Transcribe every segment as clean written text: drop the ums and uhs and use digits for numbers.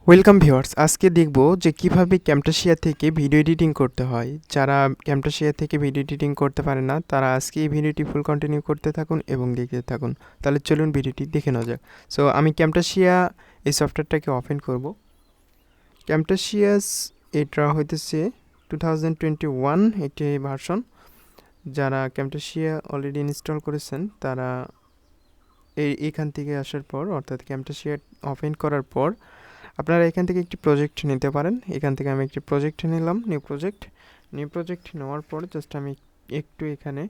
Welcome viewers, আজকে দেখব যে কিভাবে camtasia থেকে ভিডিও এডিটিং করতে হয়। যারা camtasia থেকে ভিডিও এডিটিং করতে পারে না তারা আজকে এই ভিডিওটি ফুল কন্টিনিউ করতে থাকুন এবং দেখতে থাকুন। তাহলে চলুন ভিডিওটি দেখে নেওয়া যাক। সো আমি camtasia এই সফটওয়্যারটাকে ওপেন করব। camtasia এটা হইতেছে 2021 একটি ভার্সন। যারা camtasia অলরেডি ইনস্টল করেছেন তারা এখান থেকে আসার পর অর্থাৎ camtasia ওপেন করার পর আপনারা এখান থেকে একটি প্রজেক্ট নিতে পারেন। এখান থেকে আমি একটি প্রজেক্ট নিলাম, নিউ প্রজেক্ট নেওয়ার পর জাস্ট আমি একটু এখানে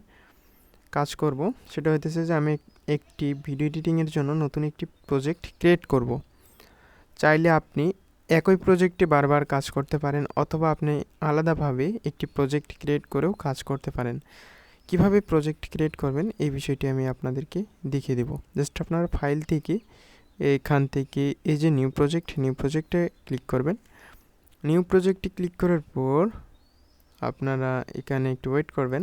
কাজ করব। সেটা হইতেছে যে আমি একটি ভিডিও এডিটিংয়ের জন্য নতুন একটি প্রজেক্ট ক্রিয়েট করব। চাইলে আপনি একই প্রজেক্টে বারবার কাজ করতে পারেন অথবা আপনি আলাদাভাবে একটি প্রজেক্ট ক্রিয়েট করেও কাজ করতে পারেন। কিভাবে প্রজেক্ট ক্রিয়েট করবেন এই বিষয়টি আমি আপনাদেরকে দেখিয়ে দেব। জাস্ট আপনারা ফাইল থেকে এখান থেকে এই যে নিউ প্রজেক্টে ক্লিক করবেন। নিউ প্রজেক্টে ক্লিক করার পর আপনারা এখানে একটু ওয়েট করবেন।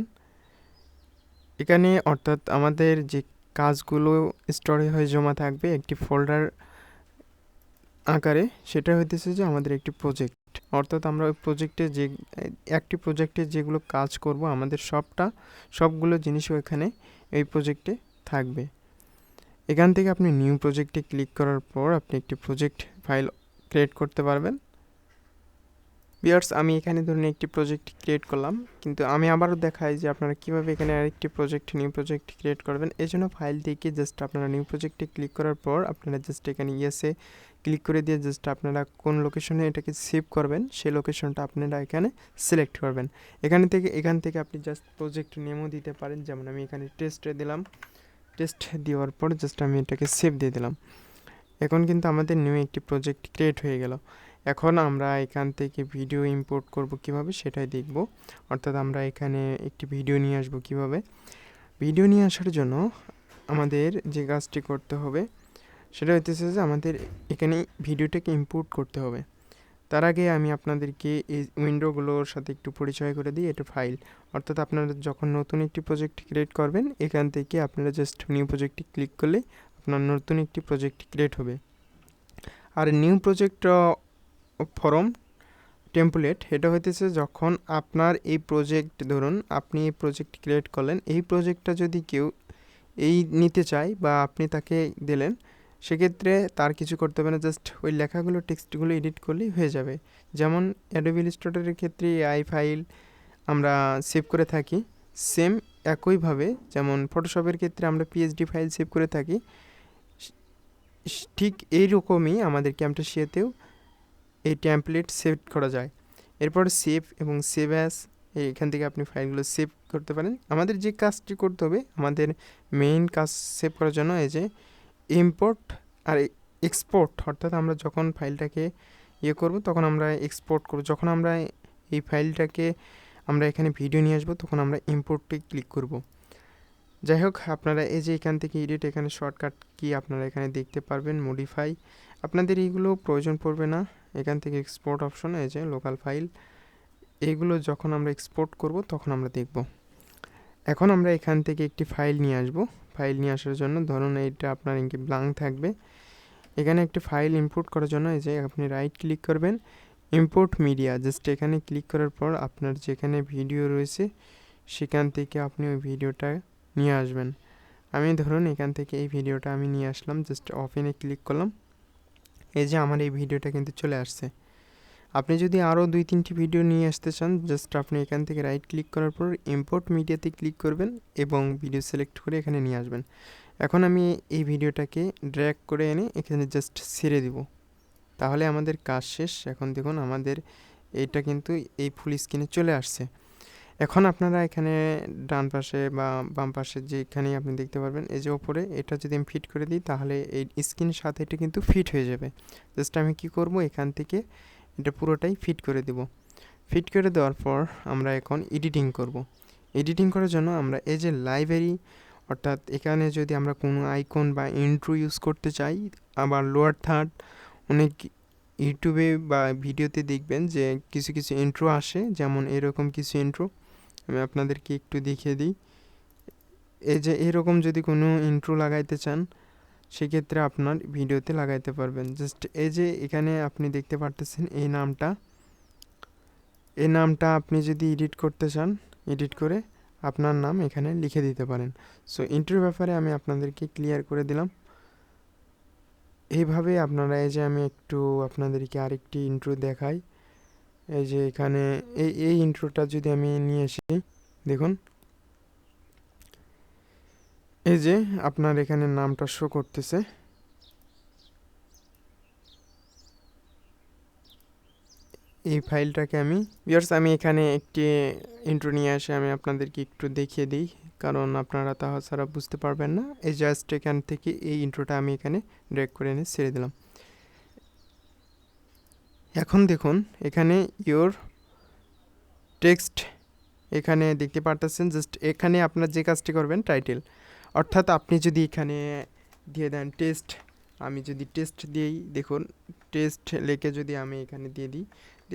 এখানে অর্থাৎ আমাদের যে কাজগুলো স্টোরে হয়ে জমা থাকবে একটি ফোল্ডার আকারে, সেটা হইতেছে যে আমাদের একটি প্রজেক্ট। অর্থাৎ আমরা ওই প্রজেক্টে যে একটি প্রজেক্টে যেগুলো কাজ করব আমাদের সবগুলো জিনিসও এখানে এই প্রজেক্টে থাকবে। এখান থেকে আপনি নিউ প্রজেক্টে ক্লিক করার পর আপনি একটি প্রজেক্ট ফাইল ক্রিয়েট করতে পারবেন। ভিউয়ার্স, আমি এখানে ধরুন একটি প্রজেক্ট ক্রিয়েট করলাম, কিন্তু আমি আবারও দেখাই যে আপনারা কীভাবে এখানে আরেকটি নিউ প্রজেক্ট ক্রিয়েট করবেন। এই জন্য ফাইল থেকে জাস্ট আপনারা নিউ প্রজেক্টে ক্লিক করার পর আপনারা জাস্ট এখানে ইয়েসে ক্লিক করে দিয়ে জাস্ট আপনারা কোন লোকেশনে এটাকে সেভ করবেন সেই লোকেশনটা আপনারা এখানে সিলেক্ট করবেন। এখান থেকে আপনি জাস্ট প্রজেক্ট নেমও দিতে পারেন, যেমন আমি এখানে টেস্টে দিলাম। টেস্ট দেওয়ার পর জাস্ট আমি এটাকে সেভ দিয়ে দিলাম। এখন কিন্তু আমাদের নিউ একটি প্রজেক্ট ক্রিয়েট হয়ে গেল। এখন আমরা এখান থেকে ভিডিও ইম্পোর্ট করব কিভাবে সেটাই দেখব। অর্থাৎ আমরা এখানে একটি ভিডিও নিয়ে আসব কিভাবে। ভিডিও নিয়ে আসার জন্য আমাদের যে কাজটি করতে হবে সেটা হইতেছে যে আমাদের এখানে ভিডিওটাকে ইম্পোর্ট করতে হবে। তার আগে আমি আপনাদেরকে এই উইন্ডোগুলোর সাথে একটু পরিচয় করে দিই। এটা ফাইল, অর্থাৎ আপনারা যখন নতুন একটি প্রজেক্ট ক্রিয়েট করবেন এখান থেকে আপনারা জাস্ট নিউ প্রজেক্টে ক্লিক করলে আপনার নতুন একটি প্রজেক্ট ক্রিয়েট হবে। আর নিউ প্রজেক্ট ফরম টেমপ্লেট এটা হইতেছে যখন আপনার এই প্রজেক্ট, ধরুন আপনি এই প্রজেক্ট ক্রিয়েট করলেন, এই প্রজেক্টটা যদি কেউ নিতে চায় বা আপনি তাকে দিলেন, সেক্ষেত্রে তার কিছু করতে হবে না, জাস্ট ওই লেখাগুলো টেক্সটগুলো এডিট করলেই হয়ে যাবে। যেমন অ্যাডোবি ইলাস্ট্রেটরের ক্ষেত্রে এআই ফাইল আমরা সেভ করে থাকি, সেম একইভাবে যেমন ফটোশপের ক্ষেত্রে আমরা পিএসডি ফাইল সেভ করে থাকি, ঠিক এইরকমই আমাদের ক্যামটাসিয়াতেও এই টেমপ্লেট সেভ করা যায়। এরপর সেভ এবং সেভ অ্যাস, এখান থেকে আপনি ফাইলগুলো সেভ করতে পারেন। আমাদের যে কাজটি করতে হবে, আমাদের মেইন কাজ সেভ করার জন্য এই যে ইম্পোর্ট আর এক্সপোর্ট, অর্থাৎ আমরা যখন ফাইলটাকে করব তখন আমরা এক্সপোর্ট করব। যখন আমরা এই ফাইলটাকে আমরা এখানে ভিডিও নিয়ে আসবো তখন আমরা ইম্পোর্টে ক্লিক করব। যাই হোক, আপনারা এই যে এখান থেকে এডিট, এখানে শর্টকাট কি আপনারা এখানে দেখতে পারবেন, মডিফাই, আপনাদের এইগুলো প্রয়োজন পড়বে না। এখান থেকে এক্সপোর্ট অপশন, এই যে লোকাল ফাইল, এইগুলো যখন আমরা এক্সপোর্ট করব তখন আমরা দেখব। এখন আমরা এখান থেকে একটি ফাইল নিয়ে আসব। ফাইল নিয়ে আসার জন্য ধরুন এইটা আপনার ইনকে ব্ল্যাঙ্ক থাকবে। এখানে একটি ফাইল ইম্পোর্ট করার জন্য এই যে আপনি রাইট ক্লিক করবেন, ইম্পোর্ট মিডিয়া, জাস্ট এখানে ক্লিক করার পর আপনার যেখানে ভিডিও রয়েছে সেখান থেকে আপনি ওই ভিডিওটা নিয়ে আসবেন। আমি ধরুন এখান থেকে এই ভিডিওটা আমি নিয়ে আসলাম, জাস্ট ওপেনে ক্লিক করলাম। এই যে আমার এই ভিডিওটা কিন্তু চলে আসছে। আপনি যদি আরও 2-3টি ভিডিও নিয়ে আসতে চান, জাস্ট আপনি এখান থেকে রাইট ক্লিক করার পর ইম্পোর্ট মিডিয়াতে ক্লিক করবেন এবং ভিডিও সিলেক্ট করে এখানে নিয়ে আসবেন। এখন আমি এই ভিডিওটাকে ড্র্যাগ করে এনে এখানে জাস্ট ছেড়ে দিব, তাহলে আমাদের কাজ শেষ। এখন দেখুন আমাদের এইটা কিন্তু এই ফুল স্ক্রিনে চলে আসছে। এখন আপনারা এখানে ডান পাশে বা বাম পাশে যেখানেই আপনি দেখতে পারবেন, এই যে ওপরে এটা যদি আমি ফিট করে দিই তাহলে এই স্ক্রিনের সাথে এটা কিন্তু ফিট হয়ে যাবে। জাস্ট আমি কি করব, এখান থেকে এটা পুরোটাই ফিট করে দেব। ফিট করে দেওয়ার পর আমরা এখন এডিটিং করব। এডিটিং করার জন্য আমরা এই যে লাইব্রেরি, অর্থাৎ এখানে যদি আমরা কোনো আইকন বা ইন্ট্রো ইউজ করতে চাই, আবার লোয়ার থার্ড, অনেক ইউটিউবে বা ভিডিওতে দেখবেন যে কিছু ইন্ট্রো আসে, যেমন এরকম কিছু ইন্ট্রো আমি আপনাদেরকে একটু দেখিয়ে দিই। এই যে এরকম যদি কোনো ইন্ট্রো লাগাইতে চান সেক্ষেত্রে আপনার ভিডিওতে লাগাইতে পারবেন। জাস্ট এই যে এখানে আপনি দেখতে পারতেছেন এই নামটা আপনি যদি এডিট করতে চান, এডিট করে আপনার নাম এখানে লিখে দিতে পারেন। সো ইন্ট্রোর ব্যাপারে আমি আপনাদেরকে ক্লিয়ার করে দিলাম। এইভাবে আপনারা, এই যে আমি একটু আপনাদেরকে আরেকটি ইন্ট্রো দেখাই। এই যে এখানে এই ইন্ট্রোটা যদি আমি নিয়ে আসি, দেখুন এই যে আপনার এখানে নামটা শো করতেছে। এই ফাইলটাকে আমি এখানে একটি ইন্ট্রো নিয়ে আসে আমি আপনাদেরকে একটু দেখিয়ে দিই, কারণ আপনারা তাছাড়া বুঝতে পারবেন না। এই জাস্ট এখান থেকে এই ইন্ট্রোটা আমি এখানে ড্র্যাগ করে এনে ছেড়ে দিলাম। এখন দেখুন এখানে ইওর টেক্সট এখানে দেখতে পারতেছেন। জাস্ট এখানে আপনার যে কাজটি করবেন, টাইটেল, অর্থাৎ আপনি যদি এখানে দিয়ে দেন টেস্ট, আমি যদি টেস্ট দিই, দেখুন টেস্ট লিখে যদি আমি এখানে দিয়ে দিই,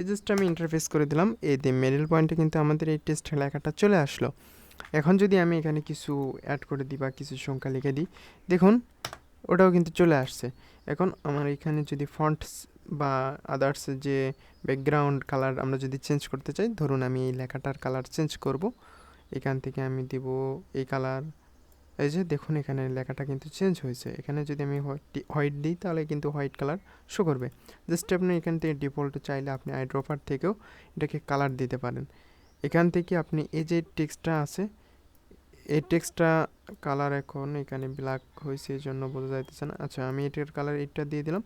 জাস্ট আমি ইন্টারফেস করে দিলাম, এই যে মিডল পয়েন্টে কিন্তু আমাদের এই টেস্ট লেখাটা চলে আসলো। এখন যদি আমি এখানে কিছু অ্যাড করে দিই বা কিছু সংখ্যা লিখে দিই, দেখুন ওটাও কিন্তু চলে আসছে। এখন আমার এখানে যদি ফন্টস বা আদার্স যে ব্যাকগ্রাউন্ড কালার আমরা যদি চেঞ্জ করতে চাই, ধরুন আমি এই লেখাটার কালার চেঞ্জ করব, এখান থেকে আমি দিব এই কালার। এই যে দেখুন এখানে লেখাটা কিন্তু চেঞ্জ হয়েছে। এখানে যদি আমি হোয়াইট দিই তাহলে কিন্তু হোয়াইট কালার শো করবে। জাস্ট আপনি এখান থেকে ডিফল্ট চাইলে আপনি আইড্রপার থেকেও এটাকে কালার দিতে পারেন। এখান থেকে আপনি এই যে টেক্সটটা আছে, এই টেক্সটটা কালার এখন এখানে ব্ল্যাক হয়েছে, এই জন্য বোঝা যাইতেছে না। আচ্ছা, আমি এটার কালার এটা দিয়ে দিলাম।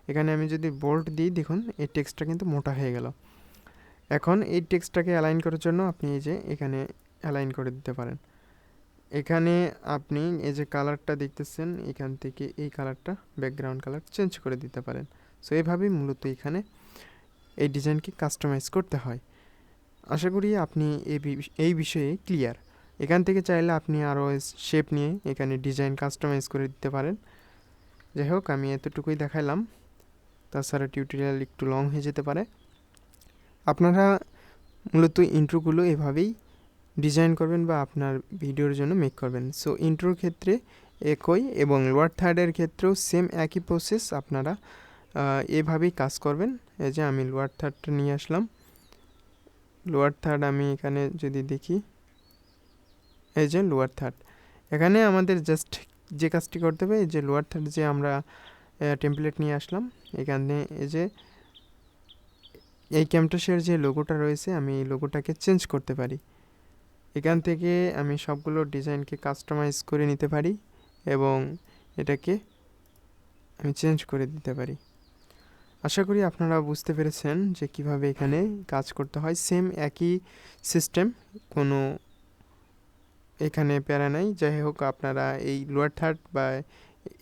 এখানে আমি যদি বোল্ড দিই, দেখুন এই টেক্সটটা কিন্তু মোটা হয়ে গেল। এখন এই টেক্সটটাকে অ্যালাইন করার জন্য আপনি এই যে এখানে অ্যালাইন করে দিতে পারেন। এখানে আপনি এই যে কালারটা দেখতেছেন, এখান থেকে এই কালারটা ব্যাকগ্রাউন্ড কালার চেঞ্জ করে দিতে পারেন। সো এইভাবেই মূলত এখানে এই ডিজাইনকে কাস্টমাইজ করতে হয়। আশা করি আপনি এই বিষয়ে ক্লিয়ার। এখান থেকে চাইলে আপনি আরও শেপ নিয়ে এখানে ডিজাইন কাস্টমাইজ করে দিতে পারেন। যাই হোক, আমি এতটুকুই দেখাইলাম, তাছাড়া টিউটোরিয়াল একটু লং হয়ে যেতে পারে। আপনারা মূলত ইন্ট্রোগুলো এভাবেই ডিজাইন করবেন বা আপনার ভিডিওর জন্য মেক করবেন। সো ইন্ট্রোর ক্ষেত্রে একই এবং লোয়ার থার্ডের ক্ষেত্রেও সেম একই প্রসেস, আপনারা এভাবেই কাজ করবেন। এই যে আমি লোয়ার থার্ডটা নিয়ে আসলাম। লোয়ার থার্ড আমি এখানে যদি দেখি, এই যে লোয়ার থার্ড, এখানে আমাদের জাস্ট যে কাজটি করতে হবে, এই যে লোয়ার থার্ড যে আমরা টেমপ্লেট নিয়ে আসলাম, এখানে এই যে এই ক্যামটাসিয়ার যে লোগোটা রয়েছে, আমি এই লোগোটাকে চেঞ্জ করতে পারি। এখান থেকে আমি সবগুলো ডিজাইনকে কাস্টমাইজ করে নিতে পারি এবং এটাকে আমি চেঞ্জ করে দিতে পারি। আশা করি আপনারা বুঝতে পেরেছেন যে কিভাবে এখানে কাজ করতে হয়। সেম একই সিস্টেম, কোনো এখানে প্যারা নাই। যাই হোক, আপনারা এই লোয়ার থার্ড বা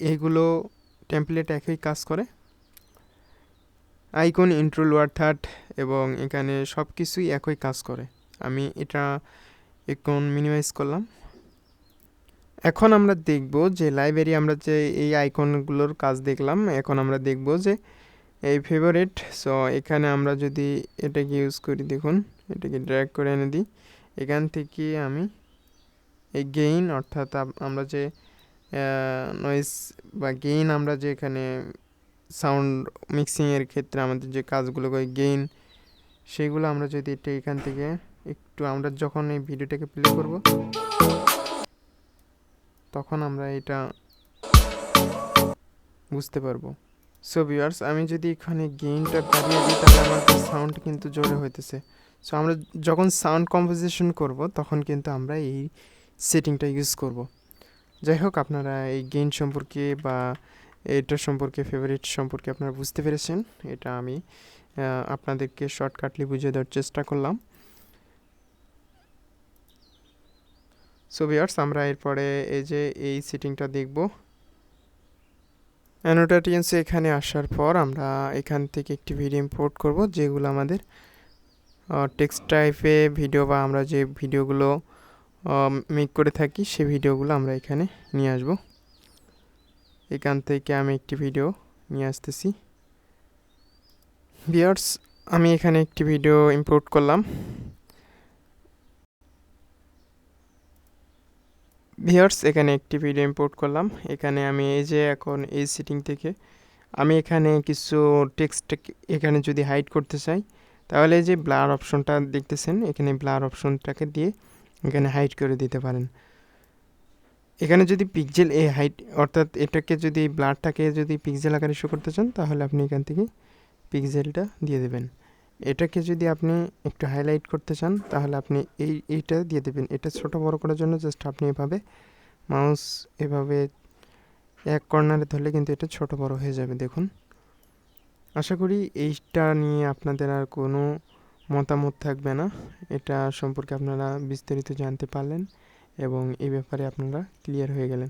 এইগুলো টেমপ্লেট একই কাজ করে। আইকন, ইন্ট্রো, লোয়ার থার্ড এবং এখানে সব কিছুই একই কাজ করে। আমি এটা এখন মিনিমাইজ করলাম। এখন আমরা দেখব যে লাইব্রেরি, আমরা যে এই আইকনগুলোর কাজ দেখলাম, এখন আমরা দেখব যে এই ফেভারিট। সো এখানে আমরা যদি এটাকে ইউজ করি, দেখুন এটাকে ড্র্যাগ করে এনে দিই, এখান থেকে আমি এই গেইন, অর্থাৎ আমরা যে নয়েজ বা গেইন, আমরা যে এখানে সাউন্ড মিক্সিংয়ের ক্ষেত্রে আমাদের যে কাজগুলো করি গেইন, সেগুলো আমরা যদি এটা এখান থেকে একটু, আমরা যখন এই ভিডিওটাকে প্লে করব তখন আমরা এটা বুঝতে পারবো। সো ভিউয়ার্স, আমি যদি এখানে গেইনটা বাড়িয়ে দিই তাহলে আমাদের সাউন্ড কিন্তু জোরে হইতেছে। সো আমরা যখন সাউন্ড কম্পোজিশন করব তখন কিন্তু আমরা এই সেটিংটা ইউজ করব। যাই হোক, আপনারা এই গেইন সম্পর্কে বা এটা সম্পর্কে, ফেভারিট সম্পর্কে আপনারা বুঝতে পেরেছেন। এটা আমি আপনাদেরকে শর্টকাটলি বুঝিয়ে দেওয়ার চেষ্টা করলাম। সো ভিউয়ার্স, আমরা এরপরে এই যে এই সেটিংটা দেখব। অ্যানোটেশনসে এখানে আসার পর আমরা এখান থেকে একটি ভিডিও ইম্পোর্ট করব, যেগুলো আমাদের টেক্সট টাইপে ভিডিও বা আমরা যে ভিডিওগুলো মেক করে থাকি সেই ভিডিওগুলো আমরা এখানে নিয়ে আসব। এখান থেকে আমি একটি ভিডিও নিয়ে আসতেছি। ভিউয়ার্স, আমি এখানে একটি ভিডিও ইম্পোর্ট করলাম। ভিউয়ার্স এখানে একটি ভিডিও ইম্পোর্ট করলাম। এখানে আমি এই যে এখন এই সেটিং থেকে আমি এখানে কিছু টেক্সট এখানে যদি হাইড করতে চাই, তাহলে এই যে ব্লার অপশনটা দেখতেছেন, এখানে ব্লার অপশনটাকে দিয়ে এখানে হাইড করে দিতে পারেন। এখানে যদি পিক্সেল এ হাইড অর্থাৎ এটাকে যদি ব্লারটাকে যদি পিক্সেল আকারে শো করতে চান, তাহলে আপনি এখান থেকে পিক্সেলটা দিয়ে দেবেন। এটাকে যদি আপনি একটু হাইলাইট করতে চান, তাহলে আপনি এইটা দিয়ে দেবেন। এটা ছোট বড় করার জন্য জাস্ট আপনি এভাবে মাউস এভাবে এক কর্নারে ধরলে কিন্তু এটা ছোট বড় হয়ে যাবে। দেখুন, আশা করি এইটা নিয়ে আপনাদের আর কোনো মতামত থাকবে না। এটা সম্পর্কে আপনারা বিস্তারিত জানতে পারলেন এবং এই ব্যাপারে আপনারা ক্লিয়ার হয়ে গেলেন।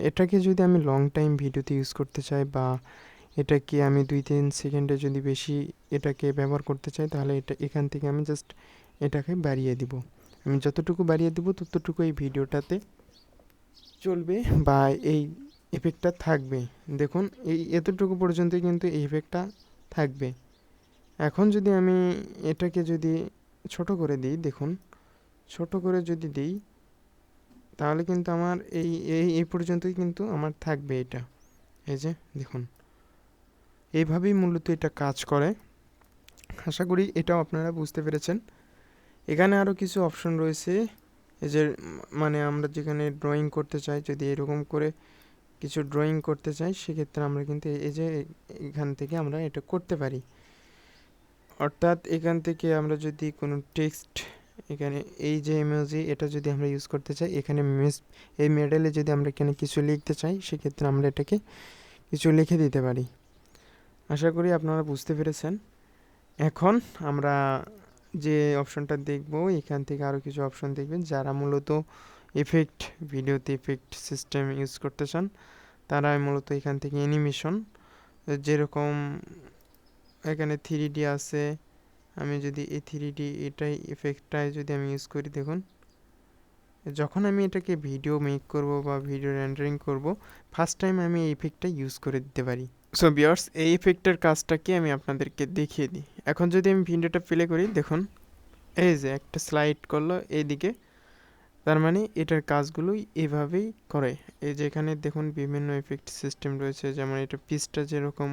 এটাকে যদি আমি লং টাইম ভিডিওতে ইউজ করতে চাই, বা এটাকে আমি 2-3 সেকেন্ডে যদি বেশি এটাকে ব্যবহার করতে চাই, তাহলে এটা এখান থেকে আমি জাস্ট এটাকে বাড়িয়ে দিব। আমি যতটুকু বাড়িয়ে দিব ততটুকু এই ভিডিওটাতে চলবে বা এই ইফেক্টটা থাকবে। দেখুন, এই এতটুকু পর্যন্তই কিন্তু এই ইফেক্টটা থাকবে। এখন যদি আমি এটাকে যদি ছোট করে দিই, দেখুন ছোট করে যদি দিই, তাহলে কিন্তু আমার এই পর্যন্তই কিন্তু আমার থাকবে এটা। এই যে দেখুন, এইভাবেই মূলত এটা কাজ করে। আশা করি এটাও আপনারা বুঝতে পেরেছেন। এখানে আরও কিছু অপশন রয়েছে। এই যে মানে আমরা যেখানে ড্রয়িং করতে চাই, যদি এরকম করে কিছু ড্রয়িং করতে চাই, সেক্ষেত্রে আমরা কিন্তু এই যে এখান থেকে আমরা এটা করতে পারি। অর্থাৎ এখান থেকে আমরা যদি কোনো টেক্সট এখানে এই যে ইমোজি এটা যদি আমরা ইউজ করতে চাই, এখানে এই মেডেলে যদি আমরা এখানে কিছু লিখতে চাই, সেক্ষেত্রে আমরা এটাকে কিছু লিখে দিতে পারি। আশা করি আপনারা বুঝতে পেরেছেন। এখন আমরা যে অপশনটা দেখব, এখান থেকে আরও কিছু অপশন দেখবেন। যারা মূলত ইফেক্ট ভিডিওতে ইফেক্ট সিস্টেম ইউজ করতে চান, তারা মূলত এখান থেকে অ্যানিমেশন, যেরকম এখানে 3D আছে, আমি যদি এই 3D এটাই ইফেক্টটাই যদি আমি ইউজ করি, দেখুন যখন আমি এটাকে ভিডিও মেক করব বা ভিডিও রেন্ডারিং করব, ফার্স্ট টাইম আমি এই ইফেক্টটা ইউজ করে দিতে পারি। সো ভিউয়ার্স, এই ইফেক্টের কাজটা কি আমি আপনাদেরকে দেখিয়ে দিই। এখন যদি আমি ভিডিওটা প্লে করি, দেখুন এই যে একটা স্লাইড করলো এইদিকে, তার মানে এটার কাজগুলোই এভাবেই করে। এই যে এখানে দেখুন বিভিন্ন ইফেক্ট সিস্টেম রয়েছে, যেমন এটা পিসটা যেরকম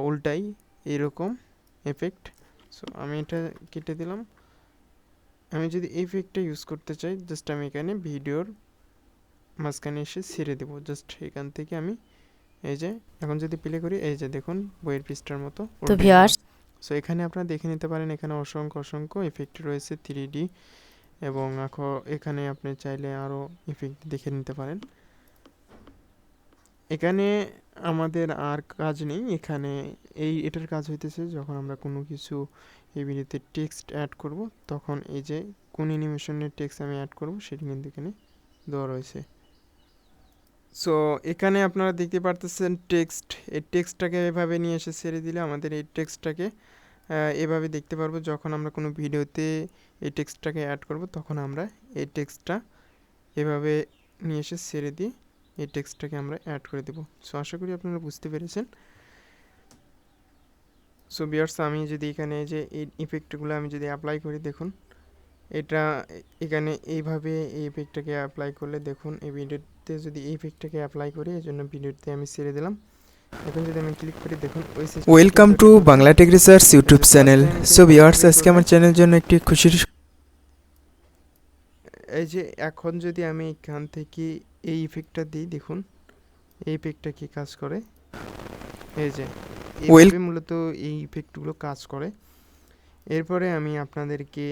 উল্টাই এরকম এফেক্ট। সো আমি এটা কেটে দিলাম। আমি যদি এই ইফেক্টটা ইউজ করতে চাই, জাস্ট আমি এখানে ভিডিওর মাঝখানে এসে ছেড়ে দেবো। জাস্ট এখান থেকে আমি এই যে এখন যদি প্লে করি, এই যে দেখুন বইয়ের পৃষ্ঠার মতো উল্টে গেল। সো এখানে আপনারা দেখে নিতে পারেন, এখানে অসংখ্য ইফেক্ট রয়েছে 3D, এবং এখানে আপনি চাইলে আরও ইফেক্ট দেখে নিতে পারেন। এখানে আমাদের আর কাজ নেই। এখানে এটার কাজ হইতেছে যখন আমরা কোনো কিছু এই ভিডিওতে টেক্সট অ্যাড করব, তখন এই যে কোন অ্যানিমেশনের টেক্সট আমি অ্যাড করব সেটি কিন্তু এখানে দেওয়া রয়েছে। সো এখানে আপনারা দেখতে পারতেছেন টেক্সট, এই টেক্সটটাকে এভাবে নিয়ে এসে ছেড়ে দিলে আমাদের এই টেক্সটটাকে এভাবে দেখতে পারবো। যখন আমরা কোনো ভিডিওতে এই টেক্সটটাকে অ্যাড করব, তখন আমরা এই টেক্সটটা এভাবে নিয়ে এসে ছেড়ে দিয়ে এই টেক্সটটাকে আমরা অ্যাড করে দেব। সো আশা করি আপনারা বুঝতে পেরেছেন। সো ভিউয়ার্স, আমি যদি এখানে যে এই ইফেক্টগুলো আমি যদি অ্যাপ্লাই করি, দেখুন এটা এখানে এইভাবে এই ইফেক্টটাকে অ্যাপ্লাই করলে, দেখুন এই ভিডিওতে যদি এই ইফেক্টটাকে অ্যাপ্লাই করি, এই জন্য ভিডিওতে আমি ছেড়ে দিলাম। এখন যদি আমি ক্লিক করি, দেখুন welcome to Bangla tech research YouTube channel. So viewers, আজকে আমার চ্যানেলের জন্য একটি খুশির এই যে এখন যদি আমি এখান থেকে এই ইফেক্টটা দিই, দেখুন এই ইফেক্টটা কি কাজ করে। এই যে এইভাবে মূলত এই ইফেক্টগুলো কাজ করে। এরপরে আমি আপনাদেরকে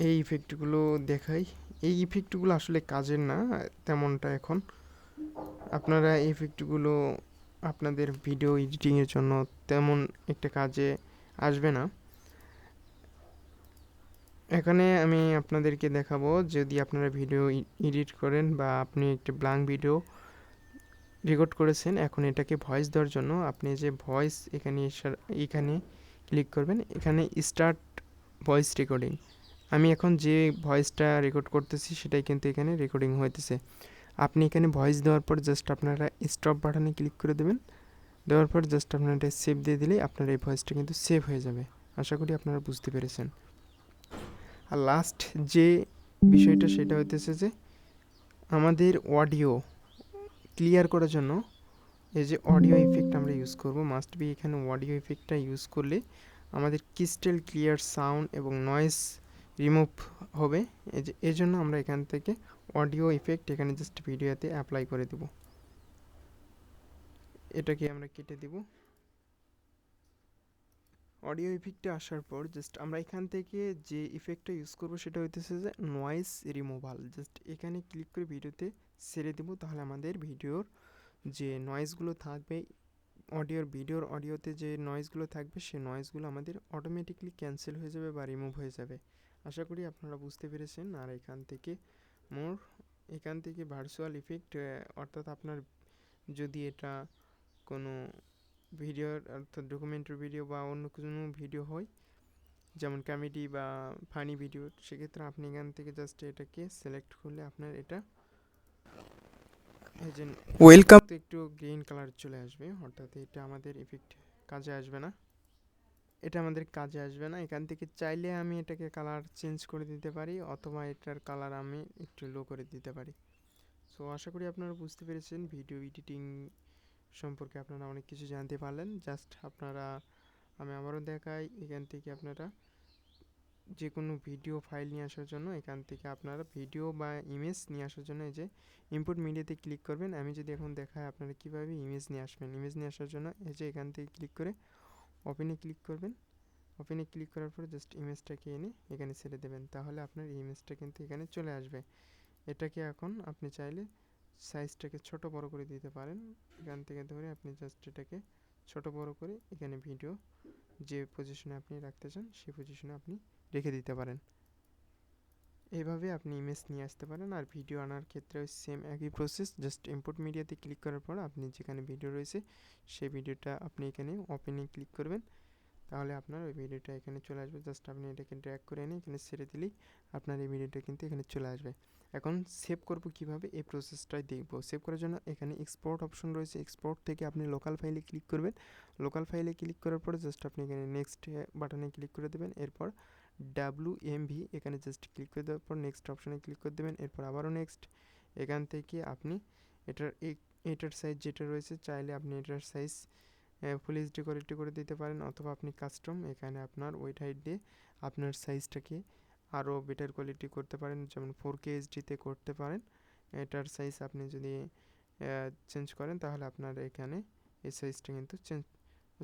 এই ইফেক্টগুলো দেখাই। এই ইফেক্টগুলো আসলে কাজের না তেমনটা। এখন আপনারা এই ইফেক্টগুলো আপনাদের ভিডিও এডিটিংয়ের জন্য তেমন একটা কাজে আসবে না। এখানে আমি আপনাদেরকে দেখাবো, যদি আপনারা ভিডিও এডিট করেন বা আপনি একটা ব্ল্যাঙ্ক ভিডিও রেকর্ড করেছেন, এখন এটাকে ভয়েস দেওয়ার জন্য আপনি যে ভয়েস এখানে ক্লিক করবেন, এখানে স্টার্ট ভয়েস রেকর্ডিং। আমি এখন যে ভয়েসটা রেকর্ড করতেছি সেটাই কিন্তু এখানে রেকর্ডিং হইতেছে। আপনি এখানে ভয়েস দেওয়ার পর জাস্ট আপনারা স্টপ বাটনে ক্লিক করে দেবেন। দেওয়ার পর জাস্ট আপনারা এটা সেভ দিয়ে দিলেই আপনার এই ভয়েসটা কিন্তু সেভ হয়ে যাবে। আশা করি আপনারা বুঝতে পেরেছেন। আর লাস্ট যে বিষয়টা সেটা হইতেছে যে আমাদের অডিও ক্লিয়ার করার জন্য এই যে অডিও ইফেক্ট আমরা ইউজ করব, মাস্ট বি এখানে অডিও ইফেক্টটা ইউজ করলে আমাদের ক্রিস্টাল ক্লিয়ার সাউন্ড এবং নয়েজ রিমুভ হবে। এই যে এই জন্য আমরা এখান থেকে অডিও ইফেক্ট এখানে জাস্ট ভিডিওতে অ্যাপ্লাই করে দেব। এটাকে আমরা কেটে দেব। অডিও ইফেক্টে আসার পর জাস্ট আমরা এখান থেকে যে ইফেক্টটা ইউজ করব সেটা হইতেছে যে নয়েজ রিমুভাল। জাস্ট এখানে ক্লিক করে ভিডিওতে ছেড়ে দেব, তাহলে আমাদের ভিডিওর যে নয়েজগুলো থাকবে, ভিডিওর অডিওতে যে নয়েজগুলো থাকবে সেই নয়েজগুলো আমাদের অটোমেটিকলি ক্যান্সেল হয়ে যাবে বা রিমুভ হয়ে যাবে। আশা করি আপনারা বুঝতে পেরেছেন। আর এখান থেকে ভার্চুয়াল ইফেক্ট, অর্থাৎ আপনার যদি এটা কোনো ভিডিওর অর্থাৎ ডকুমেন্টারি ভিডিও বা অন্য কোনো ভিডিও হয়, যেমন কমেডি বা ফানি ভিডিও, সেক্ষেত্রে আপনি এখান থেকে জাস্ট এটাকে সিলেক্ট করলে আপনার এটা এই যে ওয়েলকাম। একটু গ্রিন কালার চলে আসবে, অর্থাৎ এটা আমাদের ইফেক্ট কাজে আসবে না। এখান থেকে চাইলে আমি এটাকে কালার চেঞ্জ করে দিতে পারি, অথবা এটার কালার আমি একটু লো করে দিতে পারি। সো আশা করি আপনারা বুঝতে পেরেছেন। ভিডিও এডিটিং সম্পর্কে আপনারা অনেক কিছু জানতে পারলেন। জাস্ট আমি আবারও দেখাই, এখান থেকে আপনারা যে কোনো ভিডিও ফাইল নিয়ে আসার জন্য এখান থেকে আপনারা ভিডিও বা ইমেজ নিয়ে আসার জন্য এই যে ইনপুট মিডিয়াতে ক্লিক করবেন। আমি যদি এখন দেখাই আপনারা কীভাবে ইমেজ নিয়ে আসবেন। ইমেজ নিয়ে আসার জন্য এই যে এখান থেকে ক্লিক করে ওপেনে ক্লিক করবেন। ওপেনে ক্লিক করার পর জাস্ট ইমেজটাকে এনে এখানে ছেড়ে দেবেন, তাহলে আপনার ইমেজটা কিন্তু এখানে চলে আসবে। এটাকে এখন আপনি চাইলে সাইজটাকে ছোট বড় করে দিতে পারেন। এখান থেকে ধরে আপনি জাস্ট এটাকে ছোট বড় করে এখানে ভিডিও যে পজিশনে আপনি রাখতে চান সেই পজিশনে আপনি রেখে দিতে পারেন। এইভাবে আপনি ইমেজ নিয়ে আসতে পারেন। আর ভিডিও আনার ক্ষেত্রেও সেম একই প্রসেস। জাস্ট ইম্পোর্ট মিডিয়াতে ক্লিক করার পর আপনি যেখানে ভিডিও রয়েছে সেই ভিডিওটা আপনি এখানে ওপেনে ক্লিক করবেন, তাহলে আপনার ওই ভিডিওটা এখানে চলে আসবে। জাস্ট আপনি এটাকে ড্র্যাগ করে এনে এখানে ছেড়ে দিলেই আপনার এই ভিডিওটা কিন্তু এখানে চলে আসবে। এখন সেভ করব কিভাবে, এই প্রসেসটাই দেখব। সেভ করার জন্য এখানে এক্সপোর্ট অপশন রয়েছে, এক্সপোর্ট থেকে আপনি লোকাল ফাইলে ক্লিক করবেন। লোকাল ফাইলে ক্লিক করার পরে জাস্ট আপনি এখানে নেক্সট বাটনে ক্লিক করে দেবেন। এরপর WMV এখানে জাস্ট ক্লিক করে দেওয়ার পর নেক্সট অপশনে ক্লিক করে দেবেন। এরপর আবারও নেক্সট। এখান থেকে আপনি এটার সাইজ যেটা রয়েছে, চাইলে আপনি এটার সাইজ ফুল এইচডি কোয়ালিটি করে দিতে পারেন, অথবা আপনি কাস্টম এখানে আপনার ওয়েট হাইট দিয়ে আপনার সাইজটাকে আরও বেটার কোয়ালিটি করতে পারেন, যেমন 4K এইচডিতে করতে পারেন। এটার সাইজ আপনি যদি চেঞ্জ করেন তাহলে আপনার এখানে এই সাইজটা কিন্তু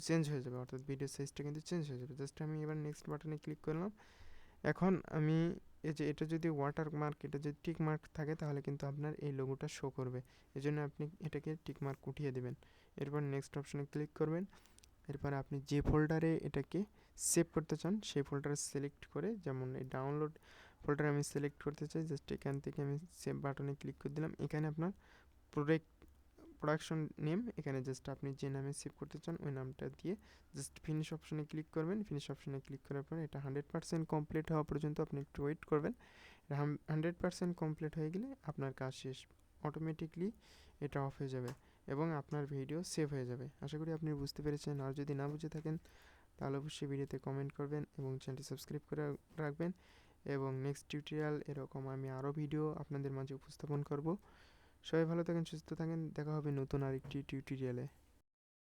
চেঞ্জ হয়ে যাবে, অর্থাৎ ভিডিও সাইজটা কিন্তু চেঞ্জ হয়ে যাবে। জাস্ট আমি এবার নেক্সট বাটনে ক্লিক করলাম। এখন আমি এই যে এটা যদি ওয়াটার মার্ক, এটা যদি টিক মার্ক থাকে তাহলে কিন্তু আপনার এই লোগোটা শো করবে, এই জন্য আপনি এটাকে টিক মার্ক উঠিয়ে দেবেন। এরপর নেক্সট অপশনে ক্লিক করবেন। এরপর আপনি যে ফোল্ডারে এটাকে সেভ করতে চান সেই ফোল্ডার সিলেক্ট করে, যেমন এই ডাউনলোড ফোল্ডার আমি সিলেক্ট করতে চাই, জাস্ট এখান থেকে আমি সেভ বাটনে ক্লিক করে দিলাম। এখানে আপনার প্রোডাকশন নেম, এখানে জাস্ট আপনি যে নামে সেভ করতে চান ওই নামটা দিয়ে জাস্ট ফিনিশ অপশনে ক্লিক করবেন। ফিনিশ অপশনে ক্লিক করার পর এটা 100% কমপ্লিট হওয়া পর্যন্ত আপনি একটু ওয়েট করবেন। 100% কমপ্লিট হয়ে গেলে আপনার কাজ শেষ, অটোমেটিকলি এটা অফ হয়ে যাবে এবং আপনার ভিডিও সেভ হয়ে যাবে। আশা করি আপনি বুঝতে পেরেছেন। আর যদি না বুঝে থাকেন তাহলে অবশ্যই ভিডিওতে কমেন্ট করবেন এবং চ্যানেলটি সাবস্ক্রাইব করে রাখবেন। এবং নেক্সট টিউটোরিয়াল এরকম আমি আরও ভিডিও আপনাদের মাঝে উপস্থাপন করব। সবাই ভালো থাকেন, সুস্থ থাকেন, দেখা হবে নতুন আরেকটি টিউটোরিয়ালে।